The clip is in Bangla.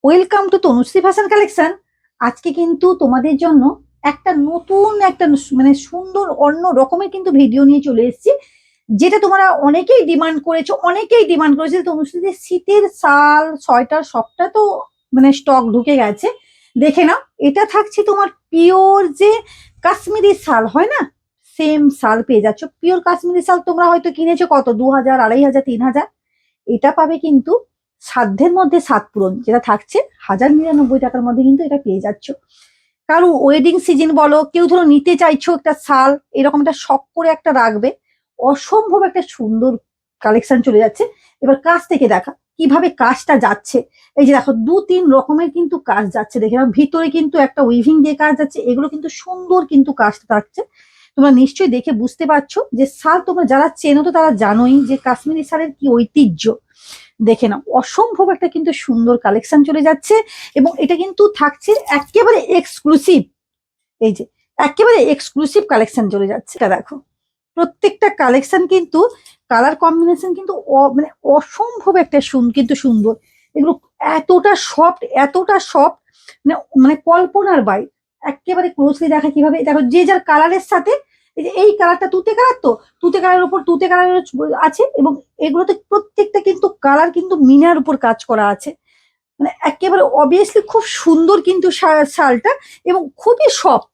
Welcome to Tanushree fashion collection. আজকে কিন্তু তোমাদের জন্য একটা নতুন একটা মানে সুন্দর অন্য রকমের কিন্তু ভিডিও নিয়ে চলে এসেছি, যেটা তোমরা অনেকেই ডিমান্ড করেছে তনুশ্রীদের শীতের শাল সোয়েটার সবটা তো মানে স্টক ঢুকে গেছে। দেখে নাও, এটা থাকছে তোমার পিওর যে কাশ্মীরি শাল হয় না, সেম শাল পেয়ে যাচ্ছ। পিওর কাশ্মীরি শাল তোমরা হয়তো কিনেছো কত, 2000, 2500, 3000। এটা পাবে কিন্তু সাধ্যের মধ্যে সাত পূরণ, যেটা থাকছে 1099 টাকার মধ্যে কিন্তু এটা পেয়ে যাচ্ছ। কারণ ওয়েডিং সিজন বলো, কেউ ধরো নিতে চাইছো একটা শাল, এরকম একটা শখ করে একটা রাখবে, অসম্ভব একটা সুন্দর কালেকশন চলে যাচ্ছে। এবার কাজ থেকে দেখা কিভাবে কাজটা যাচ্ছে। এই যে দেখো, 2-3 রকমের কিন্তু কাজ যাচ্ছে, দেখে নাও। ভিতরে কিন্তু একটা উইভিং দিয়ে কাজ যাচ্ছে, এগুলো কিন্তু সুন্দর কিন্তু কাজটা থাকছে। তোমরা নিশ্চয়ই দেখে বুঝতে পারছো যে শাল তোমরা যারা চেনো তো তারা জানোই যে কাশ্মীরি শালের কি ঐতিহ্য। দেখে নাও, অসম্ভব একটা কিন্তু সুন্দর কালেকশন চলে যাচ্ছে। এবং এটা কিন্তু থাকছে একেবারে এক্সক্লুসিভ। এই যে একেবারে এক্সক্লুসিভ কালেকশন চলে যাচ্ছে, এটা দেখো। প্রত্যেকটা কালেকশন কিন্তু কালার কম্বিনেশন কিন্তু মানে অসম্ভব একটা কিন্তু সুন্দর। এগুলো এতটা সফট মানে মানে কল্পনার বাইরে। একেবারে ক্লোজলি দেখা কিভাবে, দেখো যে যার কালারের সাথে, এই যে এই কালারটা তুতে কালার, তো তুতে কালারের উপর তুতে কালার আছে। এবং এগুলোতে প্রত্যেকটা কিন্তু কালার কিন্তু মিনার উপর কাজ করা আছে। মানে একেবারে অবভিয়াসলি খুব সুন্দর কিন্তু শালটা, এবং খুবই সফট।